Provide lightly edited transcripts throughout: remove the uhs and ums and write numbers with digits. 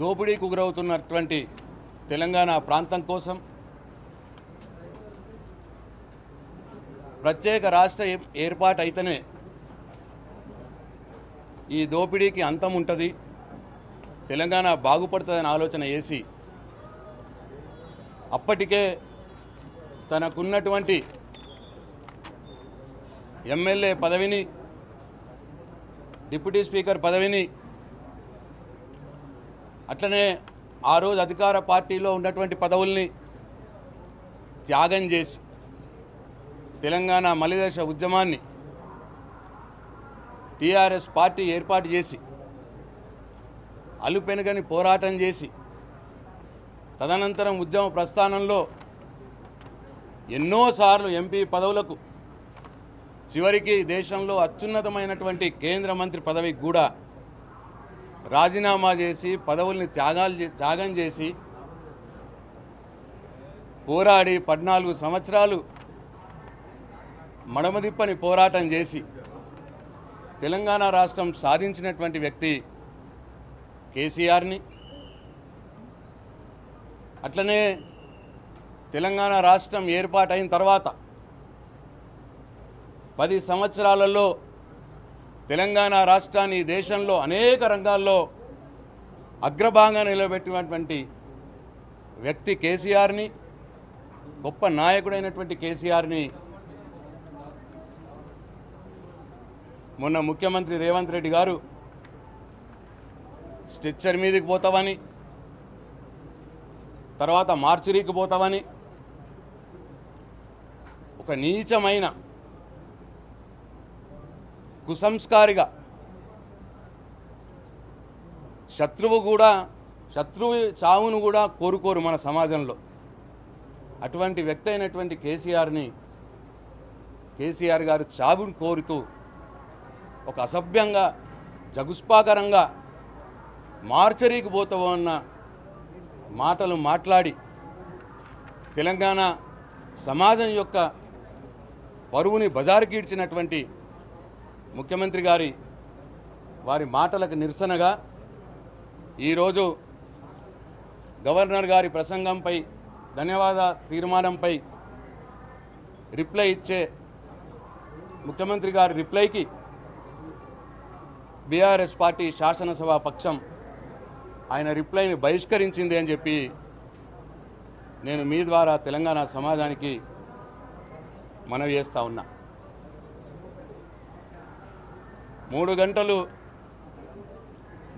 దోపిడీకి గురవుతున్నటువంటి తెలంగాణ ప్రాంతం కోసం ప్రత్యేక రాష్ట్ర ఏర్పాటు అయితేనే ఈ దోపిడీకి అంతం ఉంటుంది, తెలంగాణ బాగుపడుతుందని ఆలోచన చేసి అప్పటికే తనకున్నటువంటి ఎమ్మెల్యే పదవిని, డిప్యూటీ స్పీకర్ పదవిని, అట్లనే ఆ రోజు అధికార పార్టీలో ఉన్నటువంటి పదవుల్ని త్యాగం చేసి తెలంగాణ మలిదశ ఉద్యమాన్ని టీఆర్ఎస్ పార్టీ ఏర్పాటు చేసి అలుపెనగని పోరాటం చేసి తదనంతరం ఉద్యమ ప్రస్థానంలో ఎన్నోసార్లు ఎంపీ పదవులకు, చివరికి దేశంలో అత్యున్నతమైనటువంటి కేంద్ర మంత్రి పదవికి కూడా రాజీనామా చేసి పదవుల్ని త్యాగం చేసి పోరాడి 14 సంవత్సరాలు మడమదిప్పని పోరాటం చేసి తెలంగాణ రాష్ట్రం సాధించినటువంటి వ్యక్తి కేసీఆర్ని. అట్లనే తెలంగాణ రాష్ట్రం ఏర్పాటైన తర్వాత 10 సంవత్సరాలలో తెలంగాణ రాష్ట్రాన్ని దేశంలో అనేక రంగాల్లో అగ్రభాగంగా నిలబెట్టినటువంటి వ్యక్తి కేసీఆర్ని, గొప్ప నాయకుడైనటువంటి కేసీఆర్ని మొన్న ముఖ్యమంత్రి రేవంత్ రెడ్డి గారు స్ట్రెచ్చర్ మీదకి పోతావని, తర్వాత మార్చురీకి పోతావని ఒక నీచమైన కుసంస్కారిగా శత్రువు చావును కూడా కోరుకోరు మన సమాజంలో. అటువంటి వ్యక్తి అయినటువంటి కేసీఆర్ గారు చావును కోరుతూ ఒక అసభ్యంగా, జగుస్పాకరంగా మార్చరీకి పోతావో అన్న మాటలు మాట్లాడి తెలంగాణ సమాజం యొక్క పరువుని బజారుకీడ్చినటువంటి ముఖ్యమంత్రి వారి మాటలకు నిరసనగా ఈరోజు గవర్నర్ గారి ప్రసంగంపై ధన్యవాద తీర్మానంపై రిప్లై ఇచ్చే ముఖ్యమంత్రి గారి రిప్లైకి బీఆర్ఎస్ పార్టీ శాసనసభా పక్షం ఆయన రిప్లైని బహిష్కరించింది అని చెప్పి నేను మీ ద్వారా తెలంగాణ సమాజానికి మనవి చేస్తా ఉన్నా. 3 గంటలు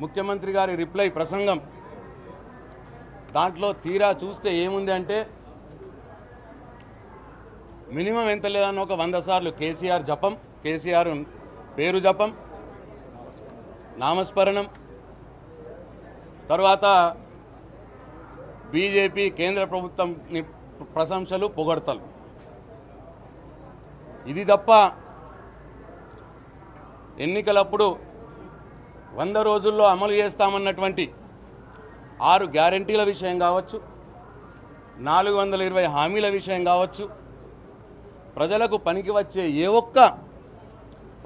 ముఖ్యమంత్రి గారి రిప్లై ప్రసంగం, దాంట్లో తీరా చూస్తే ఏముంది అంటే మినిమం ఎంత లేదన్న ఒక 100 సార్లు కేసీఆర్ జపం, కేసీఆర్ పేరు జపం, నామస్మరణం, తర్వాత బీజేపీ కేంద్ర ప్రభుత్వం ప్రశంసలు, పొగడ్తలు. ఇది తప్ప ఎన్నికలప్పుడు 100 రోజుల్లో అమలు చేస్తామన్నటువంటి 6 గ్యారంటీల విషయం కావచ్చు, 420 హామీల విషయం కావచ్చు, ప్రజలకు పనికి వచ్చే ఏ ఒక్క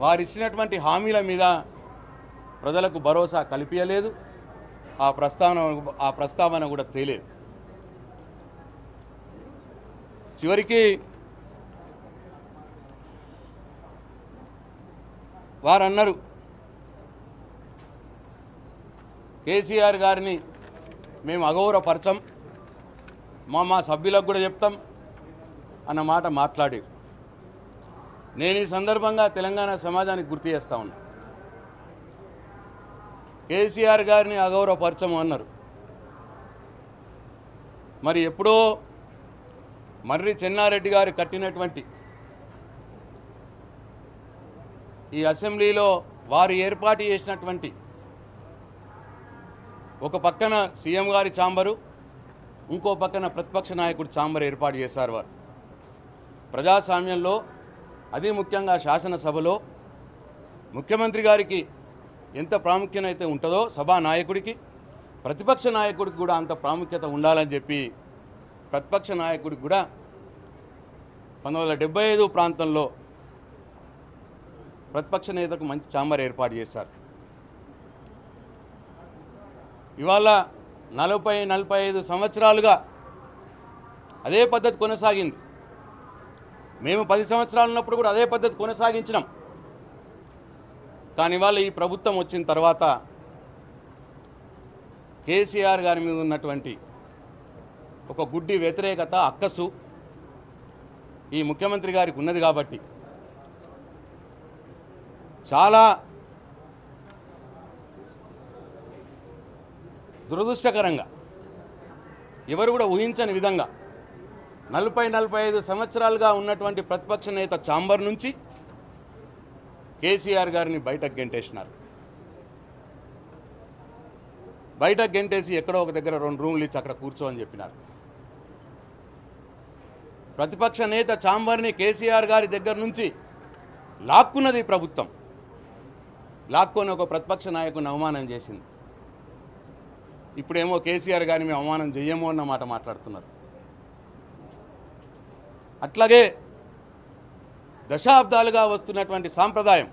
వారిచ్చినటువంటి హామీల మీద ప్రజలకు భరోసా కల్పించలేదు. ఆ ప్రస్తావన కూడా తేలేదు. చివరికి వారు అన్నారు, కేసీఆర్ గారిని మేము అగౌరవపరచం, మా సభ్యులకు కూడా చెప్తాం అన్న మాట మాట్లాడి, నేను ఈ సందర్భంగా తెలంగాణ సమాజానికి గుర్తు చేస్తా ఉన్నా. కేసీఆర్ గారిని అగౌరవపరచము అన్నారు. మరి ఎప్పుడో మర్రి చెన్నారెడ్డి గారు కట్టినటువంటి ఈ అసెంబ్లీలో వారు ఏర్పాటు చేసినటువంటి ఒక పక్కన సీఎం గారి ఛాంబరు, ఇంకో పక్కన ప్రతిపక్ష నాయకుడు ఛాంబర్ ఏర్పాటు చేశారు. వారు ప్రజాస్వామ్యంలో, అది ముఖ్యంగా శాసనసభలో ముఖ్యమంత్రి గారికి ఎంత ప్రాముఖ్యత అయితే ఉంటుందో సభానాయకుడికి, ప్రతిపక్ష నాయకుడికి కూడా అంత ప్రాముఖ్యత ఉండాలని చెప్పి ప్రతిపక్ష నాయకుడికి కూడా 1975 ప్రాంతంలో ప్రతిపక్ష నేతకు మంచి ఛాంబర్ ఏర్పాటు చేశారు. ఇవాళ 40-45 సంవత్సరాలుగా అదే పద్ధతి కొనసాగింది. మేము 10 సంవత్సరాలు ఉన్నప్పుడు కూడా అదే పద్ధతి కొనసాగించినాం. కానీ ఇవాళ ఈ ప్రభుత్వం వచ్చిన తర్వాత కేసీఆర్ గారి మీద ఉన్నటువంటి ఒక గుడ్డి వ్యతిరేకత, అక్కసు ఈ ముఖ్యమంత్రి గారికి ఉన్నది కాబట్టి చాలా దురదృష్టకరంగా ఎవరు కూడా ఊహించని విధంగా 40-45 సంవత్సరాలుగా ఉన్నటువంటి ప్రతిపక్ష నేత ఛాంబర్ నుంచి కేసీఆర్ గారిని బయటకు గెంటేసినారు. బయటకు గెంటేసి ఎక్కడో ఒక దగ్గర 2 రూములు ఇచ్చి అక్కడ కూర్చో అని చెప్పినారు. ప్రతిపక్ష నేత ఛాంబర్ని కేసీఆర్ గారి దగ్గర నుంచి లాక్కున్నది ప్రభుత్వం. లాక్కొని ఒక ప్రతిపక్ష నాయకుని అవమానం చేసింది. ఇప్పుడేమో కేసీఆర్ గారిని మేము అవమానం చెయ్యము అన్న మాట మాట్లాడుతున్నారు. అట్లాగే దశాబ్దాలుగా వస్తున్నటువంటి సాంప్రదాయం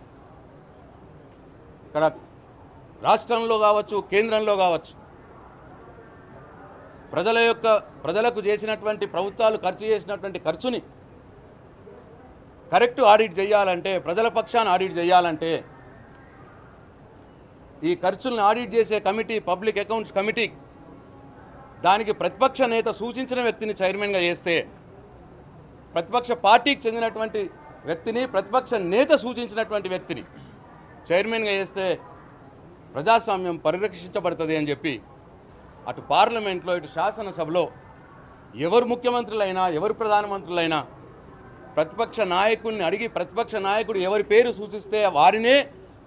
ఇక్కడ రాష్ట్రంలో కావచ్చు, కేంద్రంలో కావచ్చు, ప్రజలకు చేసినటువంటి ప్రభుత్వాలు ఖర్చు చేసినటువంటి ఖర్చుని కరెక్ట్ ఆడిట్ చేయాలంటే, ప్రజల పక్షాన ఆడిట్ చేయాలంటే ఈ ఖర్చులను ఆడిట్ చేసే కమిటీ, పబ్లిక్ అకౌంట్స్ కమిటీ, దానికి ప్రతిపక్ష నేత సూచించిన వ్యక్తిని చైర్మన్గా చేస్తే, ప్రతిపక్ష పార్టీకి చెందినటువంటి వ్యక్తిని ప్రతిపక్ష నేత సూచించినటువంటి వ్యక్తిని చైర్మన్గా చేస్తే ప్రజాస్వామ్యం పరిరక్షించబడుతుంది అని చెప్పి అటు పార్లమెంట్లో ఇటు శాసనసభలో ఎవరు ముఖ్యమంత్రులైనా, ఎవరు ప్రధానమంత్రులైనా ప్రతిపక్ష నాయకుడిని అడిగి ప్రతిపక్ష నాయకుడు ఎవరి పేరు సూచిస్తే వారినే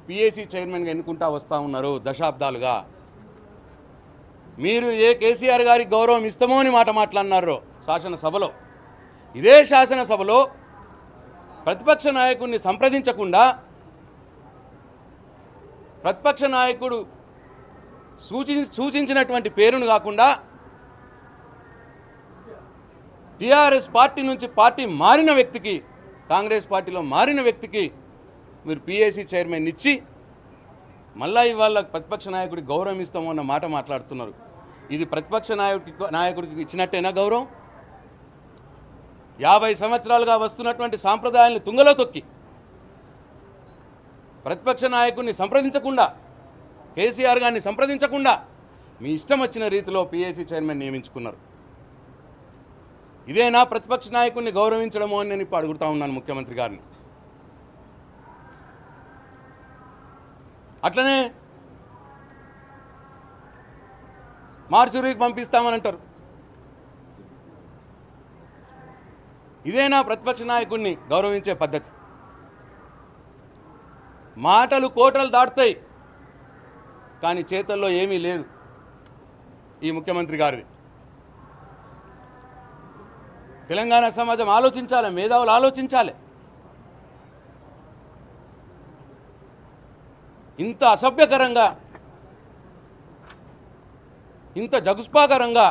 పిఏసీ చైర్మన్గా ఎన్నుకుంటా వస్తూ ఉన్నారు దశాబ్దాలుగా. మీరు ఏ కేసీఆర్ గారికి గౌరవం ఇస్తామో అని మాట మాట్లాడినారో శాసనసభలో, ఇదే శాసనసభలో ప్రతిపక్ష నాయకుడిని సంప్రదించకుండా, ప్రతిపక్ష నాయకుడు సూచించినటువంటి పేరును కాకుండా టీఆర్ఎస్ పార్టీ నుంచి పార్టీ మారిన వ్యక్తికి, కాంగ్రెస్ పార్టీలో మారిన వ్యక్తికి మీరు పిఏసీ చైర్మన్ ఇచ్చి మళ్ళా ఇవాళ ప్రతిపక్ష నాయకుడికి గౌరవం ఇస్తామో అన్న మాట మాట్లాడుతున్నారు. ఇది ప్రతిపక్ష నాయకుడికి ఇచ్చినట్టేనా గౌరవం? 50 సంవత్సరాలుగా వస్తున్నటువంటి సాంప్రదాయాలను తుంగలో తొక్కి ప్రతిపక్ష నాయకుడిని సంప్రదించకుండా, కేసీఆర్ గారిని సంప్రదించకుండా మీ ఇష్టం వచ్చిన రీతిలో పిఏసీ చైర్మన్ నియమించుకున్నారు. ఇదేనా ప్రతిపక్ష నాయకుడిని గౌరవించడమో అని నేను ఇప్పుడు అడుగుతా ఉన్నాను ముఖ్యమంత్రి గారిని. అట్లనే మార్చురీకి పంపిస్తామని అంటారు. ఇదేనా ప్రతిపక్ష నాయకుడిని గౌరవించే పద్ధతి? మాటలు కోటలు దాటుతాయి, కానీ చేతల్లో ఏమీ లేదు ఈ ముఖ్యమంత్రి గారిది. తెలంగాణ సమాజం ఆలోచించాలి, మేధావులు ఆలోచించాలి. ఇంత అసభ్యకరంగా, ఇంత జగుస్పాకరంగా